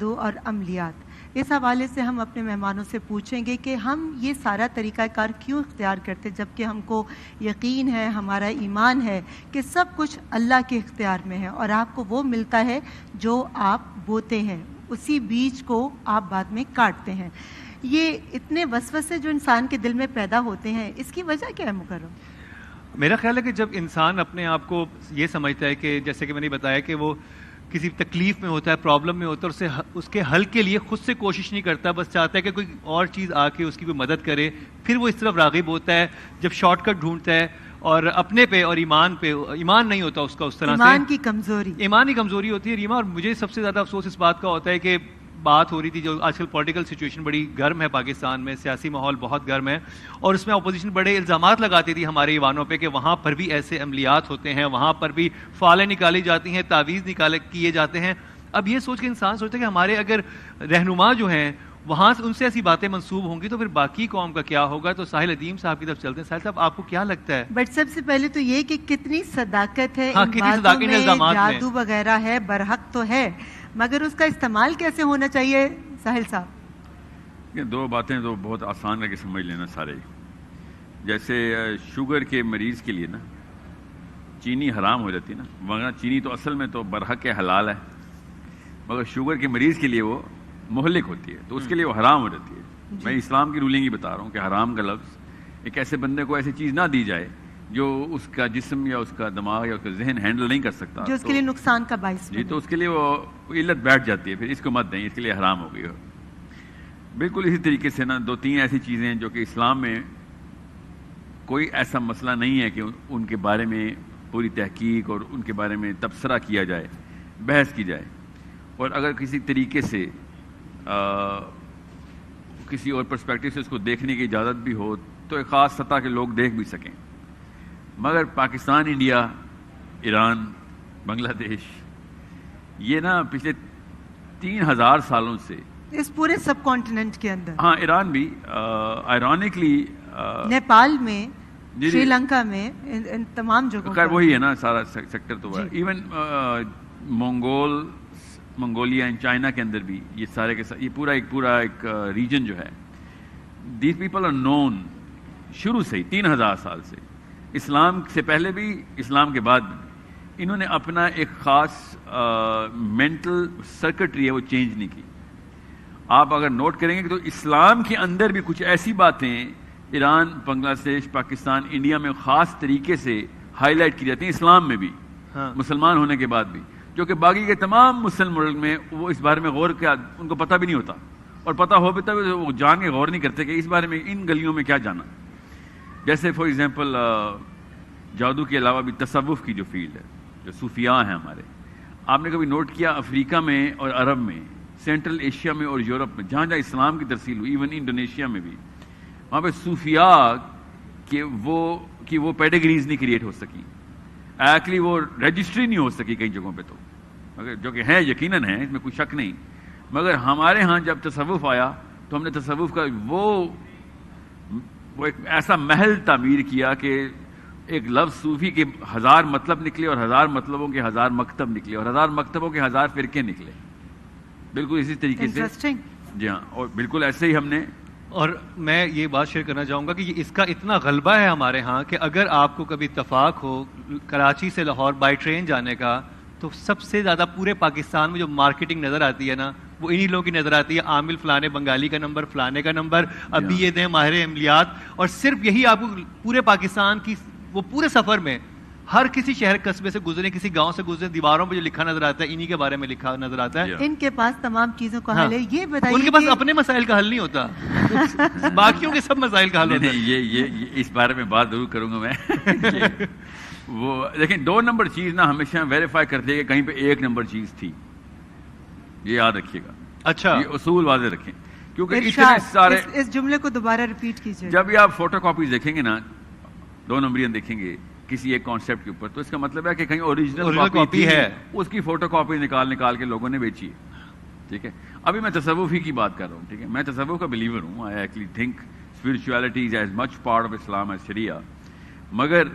اور عملیات، اس حوالے سے ہم اپنے مہمانوں سے پوچھیں گے کہ ہم یہ سارا طریقہ کار کیوں اختیار کرتے، جبکہ ہم کو یقین ہے، ہمارا ایمان ہے کہ سب کچھ اللہ کے اختیار میں ہے اور آپ کو وہ ملتا ہے جو آپ بوتے ہیں، اسی بیج کو آپ بعد میں کاٹتے ہیں۔ یہ اتنے وسوسے جو انسان کے دل میں پیدا ہوتے ہیں، اس کی وجہ کیا ہے مکرم؟ میرا خیال ہے کہ جب انسان اپنے آپ کو یہ سمجھتا ہے کہ جیسے کہ میں نے بتایا کہ وہ کسی تکلیف میں ہوتا ہے، پرابلم میں ہوتا ہے، اس کے حل کے لیے خود سے کوشش نہیں کرتا، بس چاہتا ہے کہ کوئی اور چیز آ کے اس کی کوئی مدد کرے، پھر وہ اس طرف راغب ہوتا ہے، جب شارٹ کٹ ڈھونڈتا ہے اور اپنے پہ اور ایمان پہ، ایمان نہیں ہوتا اس کا اس طرح سے، ایمان کی کمزوری ہوتی ہے ریما۔ اور مجھے سب سے زیادہ افسوس اس بات کا ہوتا ہے کہ بات ہو رہی تھی جو آج کل پولیٹیکل سچویشن بڑی گرم ہے پاکستان میں، سیاسی ماحول بہت گرم ہے، اور اس میں اپوزیشن بڑے الزامات لگاتی تھی ہمارے ایوانوں پہ کہ وہاں پر بھی ایسے عملیات ہوتے ہیں، وہاں پر بھی فالیں نکالی جاتی ہیں، تعویذ کیے جاتے ہیں۔ اب یہ سوچ کے انسان سوچتا ہے کہ ہمارے اگر رہنما جو ہیں وہاں سے ان سے ایسی باتیں منسوب ہوں گی تو پھر باقی قوم کا کیا ہوگا؟ تو ساحل ادیم صاحب کی طرف چلتے ہیں۔ ساحل صاحب، آپ کو کیا لگتا ہے؟ بٹ سب سے پہلے تو یہ کہ کتنی صداقت ہے کتنی صداقت ہے الزامات میں، جادو وغیرہ ہے، برحق تو ہے، مگر اس کا استعمال کیسے ہونا چاہیے ساحل صاحب؟ یہ دو باتیں تو بہت آسان کر کے سمجھ لینا سارے، جیسے شوگر کے مریض کے لیے نا چینی حرام ہو جاتی ہے نا، مگر چینی تو اصل میں تو برحق حلال ہے، مگر شوگر کے مریض کے لیے وہ مہلک ہوتی ہے، تو اس کے لیے وہ حرام ہو جاتی ہے۔ میں اسلام کی رولنگ ہی بتا رہا ہوں کہ حرام کا لفظ ایک ایسے بندے کو ایسی چیز نہ دی جائے جو اس کا جسم یا اس کا دماغ یا اس کا ذہن ہینڈل نہیں کر سکتا، جو اس کے لیے نقصان کا باعث جی، تو اس کے لیے وہ علت بیٹھ جاتی ہے، پھر اس کو مت دیں، اس کے لیے حرام ہو گئی ہو۔ بالکل اسی طریقے سے نا دو تین ایسی چیزیں ہیں جو کہ اسلام میں کوئی ایسا مسئلہ نہیں ہے کہ ان کے بارے میں پوری تحقیق اور ان کے بارے میں تبصرہ کیا جائے، بحث کی جائے، اور اگر کسی طریقے سے کسی اور پرسپیکٹو سے اس کو دیکھنے کی اجازت بھی ہو تو ایک خاص سطح کے لوگ دیکھ بھی سکیں، مگر پاکستان، انڈیا، ایران، بنگلہ دیش، یہ نا پچھلے 3000 سالوں سے اس پورے سب کانٹیننٹ کے اندر، ہاں ایران بھی آئرونکلی، نیپال میں، شری لنکا میں، ان تمام جگہوں خیر وہی ہے نا سارا سیکٹر، تو ایون منگولیا اینڈ چائنا کے اندر بھی یہ سارے کے ساتھ یہ پورا ایک ریجن جو ہے، دیز پیپل آر نون شروع سے ہی 3000 سال سے، اسلام سے پہلے بھی، اسلام کے بعد بھی، انہوں نے اپنا ایک خاص مینٹل سرکٹری ہے وہ چینج نہیں کی۔ آپ اگر نوٹ کریں گے تو اسلام کے اندر بھی کچھ ایسی باتیں ایران، بنگلہ دیش، پاکستان، انڈیا میں خاص طریقے سے ہائی لائٹ کی جاتی ہیں، اسلام میں بھی، مسلمان ہونے کے بعد بھی، جو کہ باقی کے تمام مسلم ملک میں وہ اس بارے میں غور کیا ان کو پتہ بھی نہیں ہوتا، اور پتہ ہو بھی تب وہ جان کے غور نہیں کرتے کہ اس بارے میں ان گلیوں میں کیا جانا۔ جیسے فار ایگزامپل جادو کے علاوہ بھی تصوف کی جو فیلڈ ہے، جو صوفیاء ہیں ہمارے، آپ نے کبھی نوٹ کیا افریقہ میں اور عرب میں، سینٹرل ایشیا میں اور یورپ میں، جہاں جہاں اسلام کی ترسیل ہوئی، ایون انڈونیشیا میں بھی، وہاں پہ صوفیاء کہ وہ پیڈیگریز نہیں کریٹ ہو سکی، ایکچولی وہ رجسٹری نہیں ہو سکی کئی جگہوں پہ، تو مگر جو کہ ہے یقیناً ہے، اس میں کوئی شک نہیں، مگر ہمارے ہاں جب تصوف آیا تو ہم نے تصوف کا وہ ایک ایسا محل تعمیر کیا کہ ایک لفظ صوفی کے 1000 مطلب نکلے، اور 1000 مطلبوں کے 1000 مکتب نکلے، اور 1000 مکتبوں کے 1000 فرقے نکلے، بالکل اسی طریقے سے۔ جی ہاں، اور بالکل ایسے ہی ہم نے، اور میں یہ بات شیئر کرنا چاہوں گا کہ اس کا اتنا غلبہ ہے ہمارے ہاں کہ اگر آپ کو کبھی اتفاق ہو کراچی سے لاہور بائی ٹرین جانے کا، تو سب سے زیادہ پورے پاکستان میں جو مارکیٹنگ نظر آتی ہے نا، وہ انہی لوگوں کی نظر آتی ہے، عامل فلانے بنگالی کا نمبر، فلانے کا نمبر، ابھی یہ دیں ماہر عملیات، اور صرف یہی آپ کو پورے پاکستان کی وہ پورے سفر میں ہر کسی شہر قصبے سے گزرے، کسی گاؤں سے گزرے، دیواروں پہ جو لکھا نظر آتا ہے انہی کے بارے میں لکھا نظر آتا ہے۔ ان کے پاس تمام چیزوں کا حل ہے۔ یہ بتائیے، ان کے پاس اپنے مسائل کا حل نہیں ہوتا، باقیوں کے سب مسائل کا حل ہوتا ہے۔ یہ اس بارے میں بات ضرور کروں گا میں۔ وہ لیکن 2 نمبر چیز نا ہمیشہ ویریفائی کرتے ہیں کہ کہیں پہ 1 نمبر چیز تھی، یہ یاد رکھیے گا۔ اچھا، یہ اصول واضح رکھیں، کیونکہ اتنے سارے، اس جملے کو دوبارہ ریپیٹ کیجیے۔ جب بھی آپ فوٹو کاپیز دیکھیں گے نا، 2 نمبریاں دیکھیں گے کسی ایک کانسیپٹ کے اوپر، تو اس کا مطلب ہے کہ کہیں اوریجنل کاپی ہے، اس کی فوٹو کاپی نکال کے لوگوں نے بیچی ہے، ٹھیک ہے۔ ابھی میں تصوف ہی کی بات کر رہا ہوں، ٹھیک ہے۔ میں تصوف کا بلیور ہوں، I actually think spirituality is as much part of Islam as شریعہ، مگر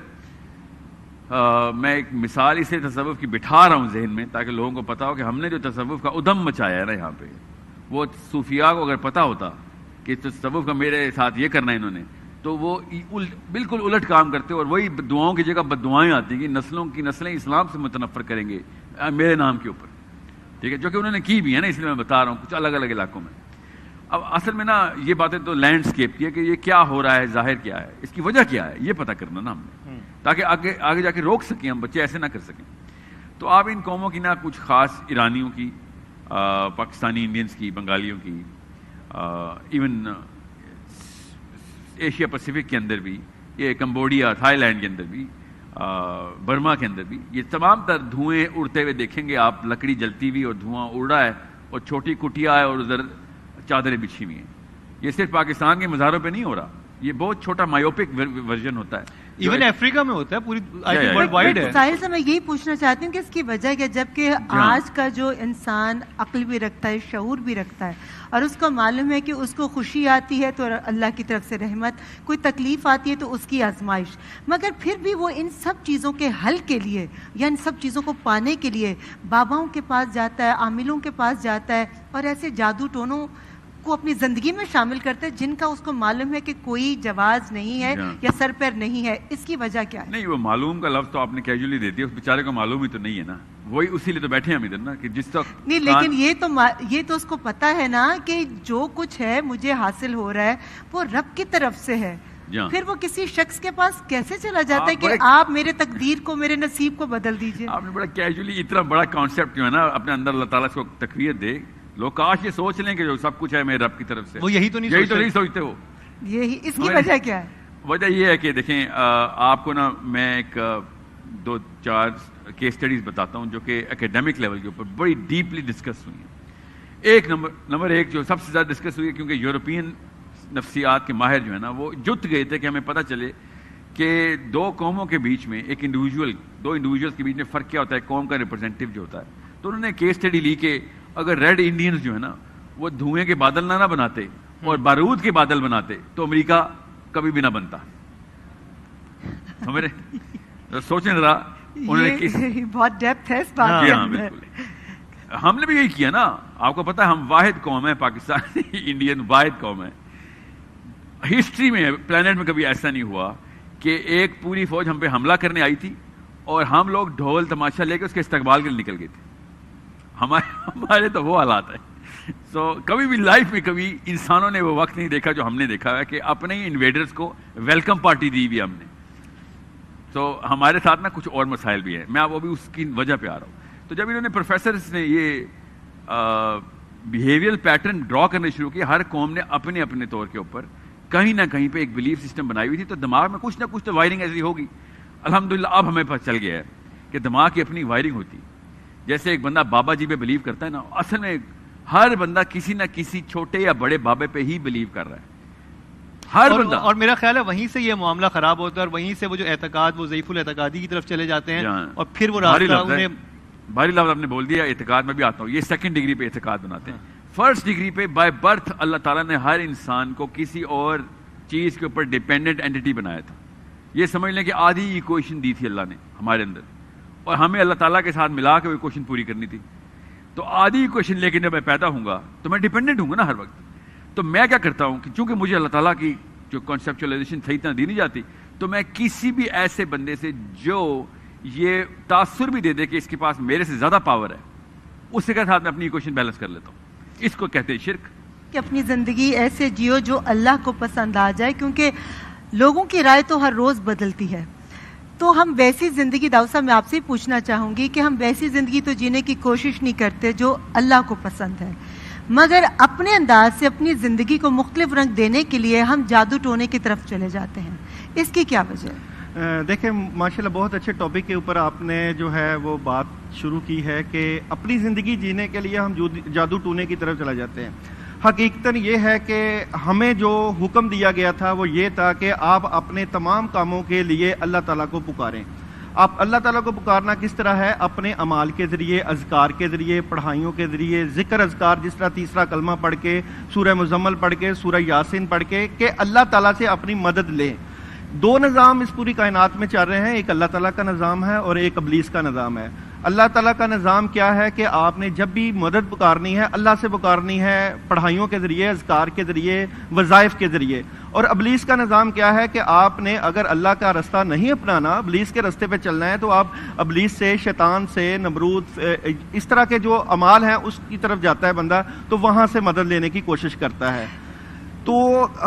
میں ایک مثال اسے تصوف کی بٹھا رہا ہوں ذہن میں تاکہ لوگوں کو پتا ہو کہ ہم نے جو تصوف کا ادھم مچایا ہے نا یہاں پہ، وہ صوفیاء کو اگر پتا ہوتا کہ تصوف کا میرے ساتھ یہ کرنا ہے انہوں نے، تو وہ بالکل الٹ کام کرتے اور وہی دعاؤں کی جگہ بد دعائیں آتی ہیں کہ نسلوں کی نسلیں اسلام سے متنفر کریں گے میرے نام کے اوپر، ٹھیک ہے، جو کہ انہوں نے کی بھی ہے نا، اس لیے میں بتا رہا ہوں کچھ الگ الگ علاقوں میں۔ اب اصل میں نا یہ باتیں تو لینڈسکیپ کی ہے کہ یہ کیا ہو رہا ہے، ظاہر کیا ہے، اس کی وجہ کیا ہے، یہ پتہ کرنا نا ہم نے، تاکہ آگے جا کے روک سکیں ہم، بچے ایسے نہ کر سکیں۔ تو آپ ان قوموں کی نہ کچھ خاص ایرانیوں کی، پاکستانی انڈینز کی، بنگالیوں کی، ایون ایشیا پیسیفک کے اندر بھی، یہ کمبوڈیا، تھائی لینڈ کے اندر بھی، برما کے اندر بھی، یہ تمام تر دھوئیں اڑتے ہوئے دیکھیں گے آپ، لکڑی جلتی ہوئی اور دھواں اڑ رہا ہے اور چھوٹی کٹیا ہے اور ادھر چادریں بچھی ہوئی ہیں۔ یہ صرف پاکستان کے مزاروں پہ نہیں ہو رہا، یہ بہت چھوٹا مایوپک ورژن ہوتا ہے، ایون افریقہ میں ہوتا ہے، پوری ورلڈ وائڈ ہے۔ ساحل سے میں یہی پوچھنا چاہتی ہوں کہ اس کی وجہ کیا، جبکہ آج کا جو انسان عقل بھی رکھتا ہے، شعور بھی رکھتا ہے، اور اس کو معلوم ہے کہ اس کو خوشی آتی ہے تو اللہ کی طرف سے رحمت، کوئی تکلیف آتی ہے تو اس کی آزمائش، مگر پھر بھی وہ ان سب چیزوں کے حل کے لیے یا ان سب چیزوں کو پانے کے لیے باباؤں کے پاس جاتا ہے، عاملوں کے پاس جاتا ہے، اور ایسے جادو ٹونوں کو اپنی زندگی میں شامل کرتے ہیں جن کا اس کو معلوم ہے کہ کوئی جواز نہیں ہے یا سر پیر نہیں ہے۔ اس کی وجہ کیا ہے؟ نہیں، وہ معلوم کا لفظ تو آپ نے کیجولی دے دیا، اس بیچارے کو معلوم ہی تو نہیں ہے نا، وہی اسی لیے تو بیٹھے ہیں ہم ادھر نا کہ جس وقت نہیں، لیکن یہ تو اس کو پتا ہے نا کہ جو کچھ ہے مجھے حاصل ہو رہا ہے وہ رب کی طرف سے ہے، پھر وہ کسی شخص کے پاس کیسے چلا جاتا ہے کہ آپ میرے تقدیر کو، میرے نصیب کو بدل دیجئے؟ آپ نے بڑا کیجولی اتنا بڑا کانسیپٹ جو ہے نا اپنے اندر اللہ تعالیٰ اس کو تقویت دے، لوگ کاش یہ سوچ لیں کہ جو سب کچھ ہے میرے رب کی طرف سے، وہ یہی تو نہیں سوچتے ہو۔ یہی اس کی وجہ کیا ہے؟ وجہ یہ ہے کہ دیکھیں آپ کو نا میں ایک 2-4 کیس سٹڈیز بتاتا ہوں جو کہ اکیڈمک لیول کے اوپر بڑی ڈیپلی ڈسکس ہوئی ہیں۔ ایک نمبر ایک جو سب سے زیادہ ڈسکس ہوئی ہے، کیونکہ یورپین نفسیات کے ماہر جو ہے نا وہ جت گئے تھے کہ ہمیں پتہ چلے کہ دو قوموں کے بیچ میں دو انڈیویجولز کے بیچ میں فرق کیا ہوتا ہے، قوم کا ریپرزینٹیو جو ہوتا ہے۔ تو انہوں نے کیس سٹڈی لی کہ اگر ریڈ انڈینز جو ہے نا وہ دھوئیں کے بادل نہ بناتے اور بارود کے بادل بناتے تو امریکہ کبھی بھی نہ بنتا۔ سمجھ رہے؟ سوچیں ذرا، انہوں نے بہت ڈیپتھ ہے اس بات کے اندر۔ ہم نے بھی یہی کیا نا، آپ کو پتا ہے ہم واحد قوم ہے، پاکستان انڈین واحد قوم ہے، ہسٹری میں پلانٹ میں کبھی ایسا نہیں ہوا کہ ایک پوری فوج ہم پہ حملہ کرنے آئی تھی اور ہم لوگ ڈھول تماشا لے کے اس کے استقبال کے لیے نکل گئے تھے۔ ہمارے تو وہ حالات ہے۔ سو کبھی بھی لائف میں کبھی انسانوں نے وہ وقت نہیں دیکھا جو ہم نے دیکھا ہے کہ اپنے ہی انویڈرز کو ویلکم پارٹی دی بھی ہم نے۔ تو ہمارے ساتھ نا کچھ اور مسائل بھی ہیں، میں وہ بھی اس کی وجہ پہ آ رہا ہوں۔ تو جب انہوں نے پروفیسرز نے یہ بیہیویئر پیٹرن ڈرا کرنے شروع کیے، ہر قوم نے اپنے اپنے طور کے اوپر کہیں نہ کہیں پہ ایک بلیف سسٹم بنائی ہوئی تھی، تو دماغ میں کچھ نہ کچھ تو وائرنگ ایسی ہوگی۔ الحمدللہ اب ہمیں پتہ چل گیا ہے کہ دماغ کی اپنی وائرنگ ہوتی ہے۔ جیسے ایک بندہ بابا جی پہ بلیو کرتا ہے نا، اصل میں ہر بندہ کسی نہ کسی چھوٹے یا بڑے بابے پہ ہی بلیو کر رہا ہے، ہر بندہ۔ اور میرا خیال ہے وہیں سے یہ معاملہ خراب ہوتا ہے اور وہیں سے وہ جو اعتقاد، وہ ضعیف الاعتقادی کی طرف چلے جاتے ہیں، اور پھر وہ بھاری لفظ آپ نے بول دیا، اعتقاد میں بھی آتا ہوں، یہ سیکنڈ ڈگری پہ اعتقاد بناتے ہیں۔ فرسٹ ڈگری پہ بائی برتھ اللہ تعالیٰ نے ہر انسان کو کسی اور چیز کے اوپر ڈیپینڈنٹ اینٹی بنایا تھا۔ یہ سمجھ لیں کہ آدھی ایکویشن دی تھی اللہ نے ہمارے اندر، اور ہمیں اللہ تعالیٰ کے ساتھ ملا کے وہ ایکویشن پوری کرنی تھی۔ تو آدھی ایکویشن لے کے جب میں پیدا ہوں گا تو میں ڈیپینڈنٹ ہوں گا نا ہر وقت۔ تو میں کیا کرتا ہوں کہ چونکہ مجھے اللہ تعالیٰ کی جو کانسیپچولائزیشن صحیح طرح دی نہیں جاتی، تو میں کسی بھی ایسے بندے سے جو یہ تاثر بھی دے دے کہ اس کے پاس میرے سے زیادہ پاور ہے، اس کے ساتھ میں اپنی ایکویشن بیلنس کر لیتا ہوں۔ اس کو کہتے ہیں شرک۔ کہ اپنی زندگی ایسے جیو جو اللہ کو پسند آ جائے، کیونکہ لوگوں کی رائے تو ہر روز بدلتی ہے، تو ہم ویسی زندگی، داؤد صاحب میں آپ سے ہی پوچھنا چاہوں گی کہ ہم ویسی زندگی تو جینے کی کوشش نہیں کرتے جو اللہ کو پسند ہے، مگر اپنے انداز سے اپنی زندگی کو مختلف رنگ دینے کے لیے ہم جادو ٹونے کی طرف چلے جاتے ہیں، اس کی کیا وجہ ہے؟ دیکھیں ماشاءاللہ بہت اچھے ٹاپک کے اوپر آپ نے جو ہے وہ بات شروع کی ہے کہ اپنی زندگی جینے کے لیے ہم جادو ٹونے کی طرف چلا جاتے ہیں۔ حقیقتاً یہ ہے کہ ہمیں جو حکم دیا گیا تھا وہ یہ تھا کہ آپ اپنے تمام کاموں کے لیے اللہ تعالیٰ کو پکاریں۔ آپ اللہ تعالیٰ کو پکارنا کس طرح ہے؟ اپنے اعمال کے ذریعے، اذکار کے ذریعے، پڑھائیوں کے ذریعے، ذکر اذکار، جس طرح تیسرا کلمہ پڑھ کے، سورہ مزمل پڑھ کے، سورہ یاسین پڑھ کے، کہ اللہ تعالیٰ سے اپنی مدد لیں۔ دو نظام اس پوری کائنات میں چل رہے ہیں, ایک اللہ تعالیٰ کا نظام ہے اور ایک ابلیس کا نظام ہے. اللہ تعالیٰ کا نظام کیا ہے کہ آپ نے جب بھی مدد پکارنی ہے اللہ سے پکارنی ہے, پڑھائیوں کے ذریعے, اذکار کے ذریعے, وظائف کے ذریعے. اور ابلیس کا نظام کیا ہے کہ آپ نے اگر اللہ کا رستہ نہیں اپنانا, ابلیس کے رستے پہ چلنا ہے, تو آپ ابلیس سے, شیطان سے, نمرود, اس طرح کے جو اعمال ہیں اس کی طرف جاتا ہے بندہ, تو وہاں سے مدد لینے کی کوشش کرتا ہے. تو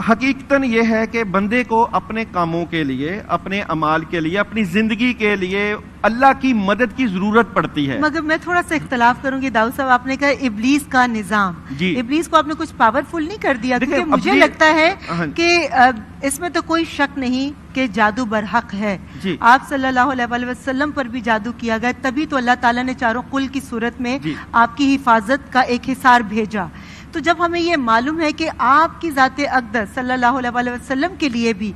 حقیقتاً یہ ہے کہ بندے کو اپنے کاموں کے لیے, اپنے اعمال کے لیے, اپنی زندگی کے لیے اللہ کی مدد کی ضرورت پڑتی ہے. مگر میں تھوڑا سا اختلاف کروں گی داؤد صاحب, آپ نے کہا ابلیس کا نظام, جی. ابلیس کو آپ نے کچھ پاورفل نہیں کر دیا, کیونکہ مجھے لگتا ہے کہ اس میں تو کوئی شک نہیں کہ جادو برحق ہے. جی. آپ صلی اللہ علیہ وسلم پر بھی جادو کیا گیا, تبھی تو اللہ تعالیٰ نے چاروں کل کی صورت میں جی. آپ کی حفاظت کا ایک حصار بھیجا. تو جب ہمیں یہ معلوم ہے کہ آپ کی ذات اقدس صلی اللہ علیہ وسلم کے لیے بھی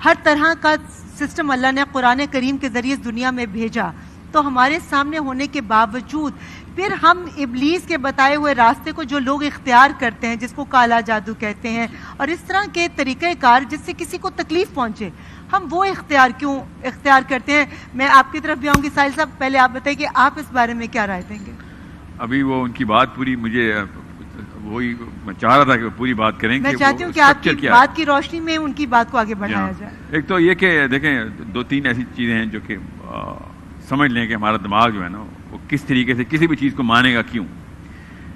ہر طرح کا سسٹم اللہ نے قرآن کریم کے ذریعے اس دنیا میں بھیجا, تو ہمارے سامنے ہونے کے باوجود پھر ہم ابلیس کے بتائے ہوئے راستے کو جو لوگ اختیار کرتے ہیں, جس کو کالا جادو کہتے ہیں, اور اس طرح کے طریقہ کار جس سے کسی کو تکلیف پہنچے, ہم وہ کیوں اختیار کرتے ہیں؟ میں آپ کی طرف بھی آؤں گی. ساحل صاحب, پہلے آپ بتائیں کہ آپ اس بارے میں کیا رائے دیں گے؟ ابھی وہ ان کی بات پوری, مجھے وہی میں چاہ رہا تھا کہ وہ پوری بات کریں. میں چاہتی ہوں کہ آپ کی بات کی روشنی میں ان کی بات کو آگے بڑھایا جائے. ایک تو یہ کہ دیکھیں, دو تین ایسی چیزیں ہیں جو کہ سمجھ لیں کہ ہمارا دماغ جو ہے نا وہ کس طریقے سے کسی بھی چیز کو مانے گا کیوں.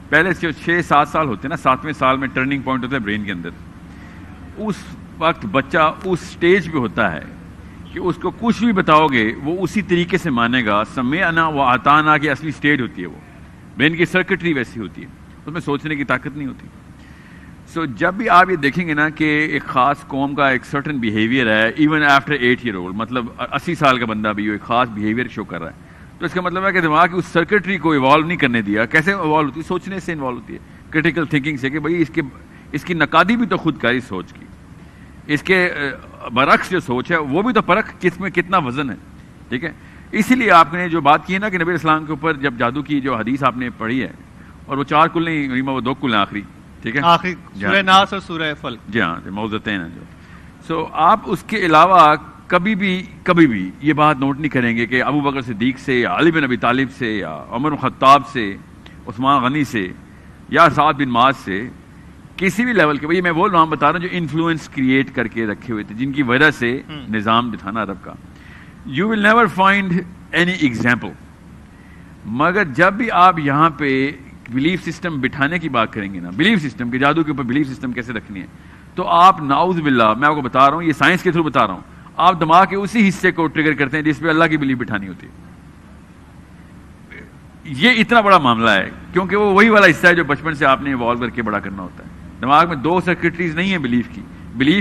پہلے 6-7 سال ہوتے ہیں نا, 7ویں سال میں ٹرننگ پوائنٹ ہوتا ہے برین کے اندر. اس وقت بچہ اس سٹیج پہ ہوتا ہے کہ اس کو کچھ بھی بتاؤ گے وہ اسی طریقے سے مانے گا. سمعنا و اطعنا کی اصلی سٹیج ہوتی ہے, وہ برین کی سرکٹری ویسی ہوتی ہے, اس میں سوچنے کی طاقت نہیں ہوتی. سو جب بھی آپ یہ دیکھیں گے نا کہ ایک خاص قوم کا ایک سرٹن بیہیویئر ہے, ایون آفٹر 8 ایئر اولڈ, مطلب 80 سال کا بندہ بھی ایک خاص بیہیویئر شو کر رہا ہے, تو اس کا مطلب ہے کہ دماغ کی اس سرکٹری کو ایوالو نہیں کرنے دیا. کیسے ایوالو ہوتی ہے؟ سوچنے سے ایوالو ہوتی ہے, کریٹیکل تھنکنگ سے, کہ بھائی اس کی نقادی بھی تو خودکاری سوچ کی, اس کے برعکس جو سوچ ہے وہ بھی تو پرکھ کس میں کتنا وزن ہے. ٹھیک ہے, اسی لیے آپ نے جو بات کی ہے نا کہ نبی اسلام کے اوپر جب جادو کی جو حدیث آپ نے پڑھی ہے, اور وہ 4 کل نہیں ریما, وہ 2 کل ہیں آخری. ٹھیک ہے, آخری سورہ ناس اور سورہ فلق. جی ہاں, موضوعتین ہیں جو. سو آپ اس کے علاوہ کبھی بھی یہ بات نوٹ نہیں کریں گے کہ ابو بکر صدیق سے, یا علی بن ابی طالب سے, یا عمر بن خطاب سے, عثمان غنی سے, یا سعد بن معاذ سے, کسی بھی لیول کے. بھائی میں وہ نام بتا رہا ہوں جو انفلوئنس کریٹ کر کے رکھے ہوئے تھے, جن کی وجہ سے نظام جو تھا نا عرب کا, you will never find any example. مگر جب بھی آپ یہاں پہ بلیف سسٹم بٹھانے کی بات کریں گے نا, بلیف سسٹم کے جادو کے اوپر بلیف سسٹم کیسے رکھنی ہے, تو آپ نعوذ باللہ, میں آپ کو بتا رہا ہوں, یہ سائنس کے تھرو بتا رہا ہوں, آپ دماغ کے اسی حصے کو ٹریگر کرتے ہیں جس پہ اللہ کی بلیف بٹھانی ہوتی ہے. یہ اتنا بڑا معاملہ ہے کیونکہ وہ وہی والا حصہ ہے جو بچپن سے آپ نے ایوالو کر کے بڑا کرنا ہوتا ہے. دماغ میں 2 سرکٹریز نہیں ہیں بلیف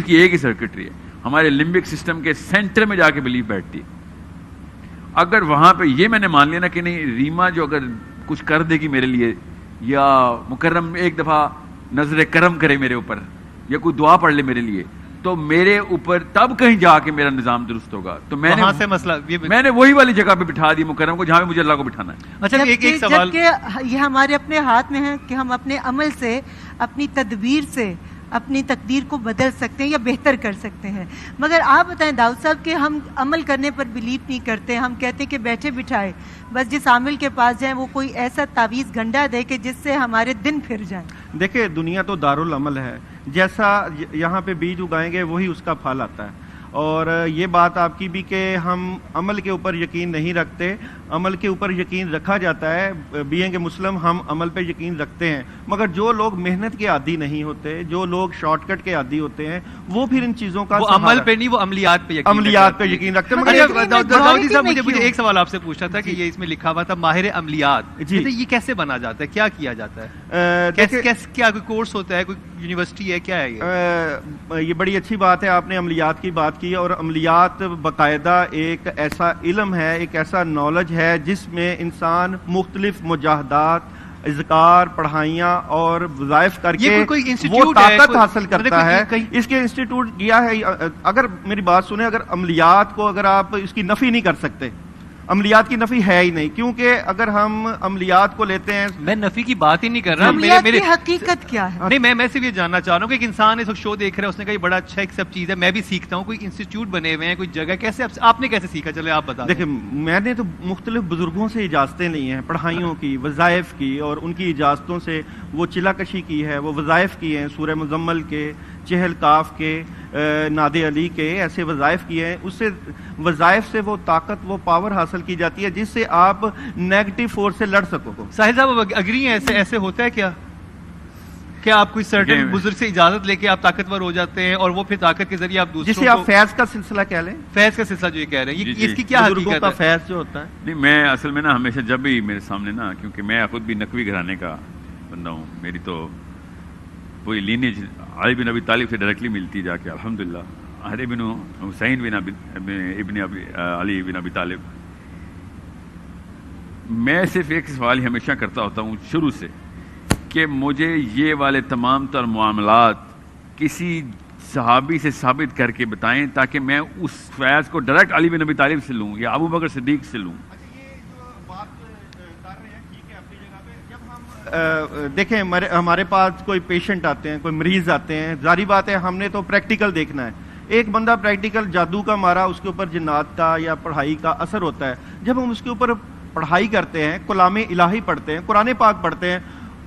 کی ایک ہی سرکٹری ہے. ہمارے لمبک سسٹم کے سینٹر میں جا کے بلیف بیٹھتی ہے. اگر وہاں پہ یہ میں نے مان لیا نا کہ نہیں, ریما جو اگر کچھ کر دے گی میرے لیے, یا مکرم ایک دفعہ نظر کرم کرے میرے اوپر, یا کوئی دعا پڑھ لے میرے لیے, تو میرے اوپر تب کہیں جا کے میرا نظام درست ہوگا. تو میں نے وہی والی جگہ پہ بٹھا دی مکرم کو جہاں پہ مجھے اللہ کو بٹھانا ہے. اچھا, ایک سوال, یہ ہمارے اپنے ہاتھ میں ہے کہ ہم اپنے عمل سے, اپنی تدبیر سے اپنی تقدیر کو بدل سکتے ہیں یا بہتر کر سکتے ہیں. مگر آپ بتائیں داؤد صاحب کہ ہم عمل کرنے پر بلیو نہیں کرتے, ہم کہتے ہیں کہ بیٹھے بٹھائے بس جس عامل کے پاس جائیں وہ کوئی ایسا تعویذ گنڈا دے کہ جس سے ہمارے دن پھر جائیں. دیکھیں, دنیا تو دارالعمل ہے, جیسا یہاں پہ بیج اگائیں گے وہی اس کا پھل آتا ہے. اور یہ بات آپ کی بھی کہ ہم عمل کے اوپر یقین نہیں رکھتے, عمل کے اوپر یقین رکھا جاتا ہے. بینگ اے مسلم ہم عمل پہ یقین رکھتے ہیں, مگر جو لوگ محنت کے عادی نہیں ہوتے, جو لوگ شارٹ کٹ کے عادی ہوتے ہیں, وہ پھر ان چیزوں کا عمل پہ نہیں, وہ عملیات پہ یقین رکھتے ہیں. داؤدی صاحب, مجھے ایک سوال آپ سے پوچھنا تھا کہ یہ اس میں لکھا ہوا تھا ماہر عملیات, یہ کیسے بنا جاتا ہے, کیا کیا جاتا ہے, کیا کوئی کورس ہوتا ہے, کوئی یونیورسٹی ہے, کیا ہے یہ بڑی اچھی بات ہے, آپ نے عملیات کی بات کی. اور عملیات باقاعدہ ایک ایسا علم ہے, ایک ایسا نالج ہے جس میں انسان مختلف مجاہدات, اذکار, پڑھائیاں اور وظائف کر کے وہ طاقت حاصل کرتا ہے. اس کے انسٹیٹیوٹ کیا ہے. اگر میری بات سنیں, اگر عملیات کو اگر آپ اس کی نفی نہیں کر سکتے, عملیات کی نفی ہے ہی نہیں، کیونکہ اگر ہم عملیات کو لیتے ہیں، میں نفی کی بات ہی نہیں کر رہا، عملیات کی حقیقت کیا ہے؟ نہیں میں صرف یہ جاننا چاہ رہا ہوں کہ ایک انسان اس وقت شو دیکھ رہا ہے، اس نے کہا یہ بڑا اچھا ایک سب چیز ہے، میں بھی سیکھتا ہوں، کوئی انسٹیٹیوٹ بنے ہوئے ہیں، کوئی جگہ، کیسے آپ نے کیسے سیکھا؟ چلے آپ بتا دیں۔ دیکھیں میں نے تو مختلف بزرگوں سے اجازتیں لی ہیں، پڑھائیوں کی، وظائف کی، اور ان کی اجازتوں سے وہ چلا کشی کی ہے، وہ وظائف کی ہیں، سورہ مزمل کے، چہل کاف کے، ناد علی کے، ایسے وظائف کیے ہیں۔ اس سے وظائف سے وہ طاقت، وہ پاور حاصل کی جاتی ہے جس سے آپ نیگیٹو فورس سے لڑ سکو۔ ساحل صاحب اگری ہیں ایسے ہوتا ہے کیا آپ کوئی سرٹن بزرگ سے اجازت لے کے آپ طاقتور ہو جاتے ہیں اور وہ پھر طاقت کے ذریعے آپ دوسروں جسے آپ فیض کا سلسلہ کہہ لیں، فیض کا سلسلہ جو یہ کہہ رہے ہیں، اس کی کیا بزرگوں حقیقت کا ہے؟ فیض جو ہوتا ہے، نہیں میں اصل میں نا ہمیشہ جب بھی میرے سامنے نا، کیونکہ میں خود بھی نقوی گھرانے کا بندہ ہوں، میری تو پوری لینیج علی بن ابی طالب سے ڈائریکٹلی ملتی جا کے الحمدللہ، علی بن حسین بن ابن علی بن ابی طالب۔ میں صرف ایک سوال ہی ہمیشہ کرتا ہوتا ہوں شروع سے کہ مجھے یہ والے تمام تر معاملات کسی صحابی سے ثابت کر کے بتائیں تاکہ میں اس فیض کو ڈائریکٹ علی بن ابی طالب سے لوں یا ابو بکر صدیق سے لوں۔ دیکھیں ہمارے پاس کوئی پیشنٹ آتے ہیں، کوئی مریض آتے ہیں، ظاہری بات ہے ہم نے تو پریکٹیکل دیکھنا ہے۔ ایک بندہ پریکٹیکل جادو کا مارا، اس کے اوپر جنات کا یا پڑھائی کا اثر ہوتا ہے، جب ہم اس کے اوپر پڑھائی کرتے ہیں، کلام الہی پڑھتے ہیں، قرآن پاک پڑھتے ہیں،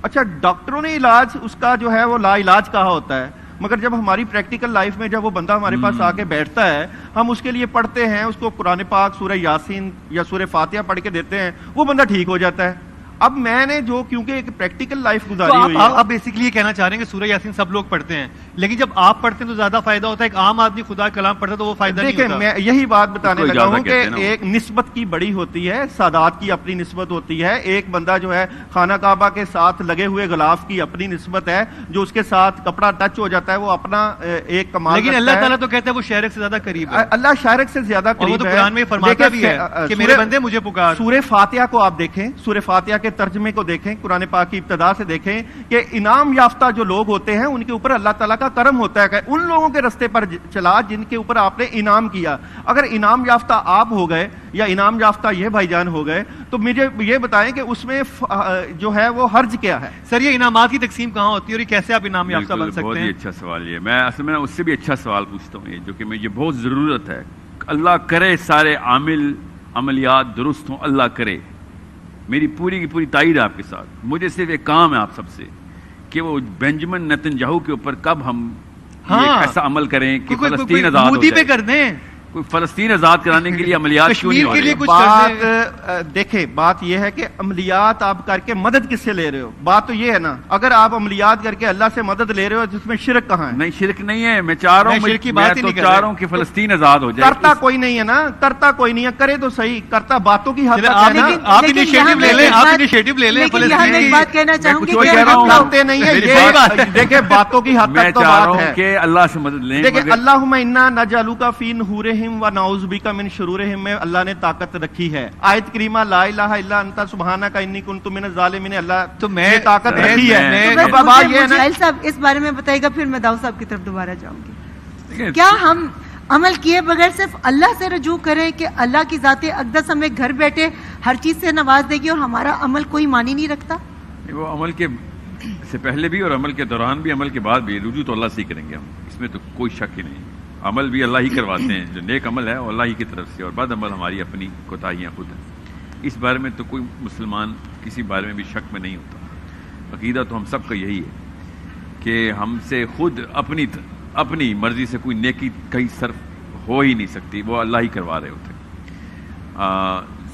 اچھا ڈاکٹروں نے علاج اس کا جو ہے وہ لا علاج کہا ہوتا ہے، مگر جب ہماری پریکٹیکل لائف میں جب وہ بندہ ہمارے پاس آ کے بیٹھتا ہے، ہم اس کے لیے پڑھتے ہیں، اس کو قرآن پاک سورہ یاسین یا سورہ فاتحہ پڑھ کے دیتے ہیں، وہ بندہ ٹھیک ہو جاتا ہے۔ اب میں نے جو کیونکہ ایک پریکٹیکل لائف گزاری ہوئی ہے، آپ بیسیکلی یہ کہنا چاہ رہے ہیں کہ سورہ یاسین سب لوگ پڑھتے ہیں، لیکن جب آپ پڑھتے ہیں تو زیادہ فائدہ ہوتا ہے، ایک عام آدمی خدا کلام پڑھتا ہے تو وہ فائدہ نہیں ہوتا۔ دیکھیں میں یہی بات بتانے لگا ہوں کہ ایک نسبت کی بڑی ہوتی ہے، سادات کی اپنی نسبت ہوتی ہے، ایک بندہ جو ہے خانہ کعبہ کے ساتھ لگے ہوئے غلاف کی اپنی نسبت ہے، جو اس کے ساتھ کپڑا ٹچ ہو جاتا ہے وہ اپنا ایک کمال، لیکن اللہ تعالیٰ تو کہتا ہے وہ شارک سے زیادہ قریب ہے، اللہ شارک سے زیادہ قریب ہے، وہ تو قرآن میں فرماتا بھی ہے کہ میرے بندے مجھے پکار۔ سورہ فاتحہ کو آپ دیکھیں، سورہ فاتحہ کے ترجمے کو دیکھیں، قرآن پاک کی ابتدا سے دیکھیں کہ انعام یافتہ جو لوگ ہوتے ہیں ان کے اوپر اللہ تعالیٰ کا کرم ہوتا ہے کہ ان لوگوں کے رستے پر چلا جن کے اوپر آپ نے انعام کیا۔ اگر انعام یافتہ آپ ہو گئے یا انعام یافتہ یہ بھائی جان ہو گئے تو مجھے یہ بتائیں کہ اس میں جو ہے وہ حرج کیا ہے؟ سر یہ انعامات کی تقسیم کہاں ہوتی ہے اور یہ کیسے آپ انعام یافتہ بن سکتے ہیں؟ بہت ہی اچھا سوال یہ، میں اصل میں اس سے بھی اچھا سوال پوچھتا ہوں، یہ جو کہ مجھے بہت ضرورت ہے، اللہ کرے سارے عملیات درست ہوں، اللہ کرے، میری پوری کی پوری تائید آپ کے ساتھ۔ مجھے صرف ایک کام ہے آپ سب سے کہ وہ بینجمن نیتنیاہو کے اوپر کب ہم ایسا عمل کریں کہ فلسطین آزاد ہو جائے، کر دیں، کوئی فلسطین آزاد کرانے کے لیے عملیات کیوں نہیں ہو رہے؟ بات دیکھیں، بات یہ ہے کہ عملیات آپ کر کے مدد کس سے لے رہے ہو؟ بات تو یہ ہے نا، اگر آپ عملیات کر کے اللہ سے مدد لے رہے ہو جس میں شرک کہاں ہے؟ نہیں شرک نہیں ہے، میں چاہ رہا ہوں کہ فلسطین آزاد ہو جائے۔ کرتا کوئی نہیں ہے نا، کرتا کوئی نہیں ہے، کرے تو صحیح، کرتا باتوں کی حد تک ہے نا۔ آپ انیشیٹو لے لیں، آپ انیشیٹو لے لیں، ایک بات کہنا چاہوں گی کہ ہم کرتے نہیں ہیں، یہ دیکھیں باتوں کی حد میں تک تو چاہ رہا بات ہوں ہے کہ اللہ سے مدد لیں۔ دیکھیں اللہم انا نجعلک فی نحورہم و نعوذ بک من شرورہم میں اللہ نے طاقت رکھی ہے۔ آیت کریمہ لا الہ الا انت سبحانک انی کنت من الظالمین، اللہ تو میں طاقت رکھی ہے۔ ساحل صاحب اس بارے میں بتائے گا، پھر میں داؤد صاحب کی طرف دوبارہ جاؤں گی۔ کیا ہم عمل کیے بغیر صرف اللہ سے رجوع کریں کہ اللہ کی ذات اقدس ہمیں گھر بیٹھے ہر چیز سے نواز دے گی اور ہمارا عمل کوئی معنی نہیں رکھتا؟ وہ عمل کے سے پہلے بھی اور عمل کے دوران بھی، عمل کے بعد بھی رجوع تو اللہ سے ہی کریں گے ہم، اس میں تو کوئی شک ہی نہیں۔ عمل بھی اللہ ہی کرواتے ہیں، جو نیک عمل ہے وہ اللہ ہی کی طرف سے، اور بد عمل ہماری اپنی کوتاہیاں خود ہیں۔ اس بارے میں تو کوئی مسلمان کسی بارے میں بھی شک میں نہیں ہوتا۔ عقیدہ تو ہم سب کا یہی ہے کہ ہم سے خود اپنی مرضی سے کوئی نیکی کہیں صرف ہو ہی نہیں سکتی، وہ اللہ ہی کروا رہے ہوتے ہیں۔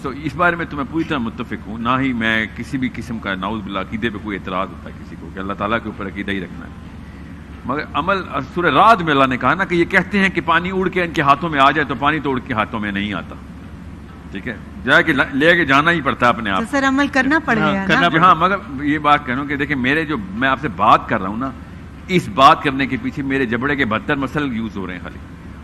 سو اس بارے میں تو میں پوری طرح متفق ہوں، نہ ہی میں کسی بھی قسم کا نعوذ باللہ عقیدے پہ کوئی اعتراض ہوتا ہے کسی کو کہ اللہ تعالیٰ کے اوپر عقیدہ ہی رکھنا ہے۔ مگر عمل سورہ رعد میں اللہ نے کہا نا کہ یہ کہتے ہیں کہ پانی اڑ کے ان کے ہاتھوں میں آ جائے، تو پانی تو اڑ کے ہاتھوں میں نہیں آتا، ٹھیک ہے، جا کے لے کے جانا ہی پڑتا ہے اپنے آپ۔ سر عمل کرنا پڑے گا۔ ہاں مگر یہ بات کہہ رہا ہوں کہ دیکھیں میرے جو میں آپ سے بات کر رہا ہوں نا، اس بات کرنے کے پیچھے میرے جبڑے کے 72 مسل یوز ہو رہے ہیں، خالی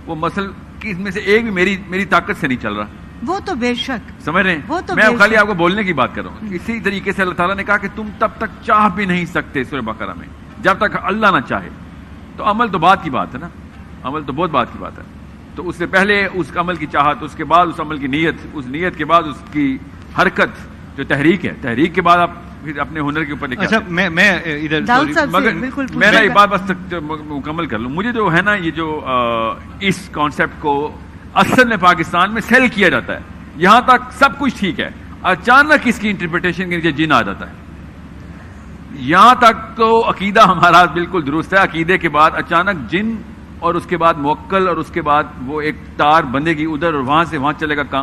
وہ مسل اس میں سے ایک بھی میری طاقت سے نہیں چل رہا۔ وہ تو بے شک سمجھ رہے ہیں، میں خالی آپ کو بولنے کی بات کر رہا ہوں۔ اسی طریقے سے اللہ تعالیٰ نے کہا کہ تم تب تک چاہ بھی نہیں سکتے سورہ بقرہ میں جب تک اللہ نہ چاہے۔ تو عمل تو بات کی بات ہے نا، عمل تو بہت بات کی بات ہے۔ تو اس سے پہلے اس عمل کی چاہت، اس کے بعد اس عمل کی نیت، اس نیت کے بعد اس کی حرکت جو تحریک ہے، تحریک کے بعد آپ پھر اپنے ہنر کے اوپر نکلتے اچھا میں ادھر داؤد صاحب سے مگر بالکل میں پوچھے ایک گا۔ بات بس تک مکمل کر لوں. مجھے جو ہے نا یہ جو اس کانسیپٹ کو اصل میں پاکستان میں سیل کیا جاتا ہے، یہاں تک سب کچھ ٹھیک ہے، اچانک اس کی انٹرپریٹیشن کے نیچے جن آ جاتا ہے. یہاں تک تو عقیدہ ہمارا بالکل درست ہے، عقیدے کے بعد اچانک جن اور اس کے بعد موکل اور اس کے بعد وہ ایک تار بندے کی ادھر اور وہاں سے وہاں چلے گا کام.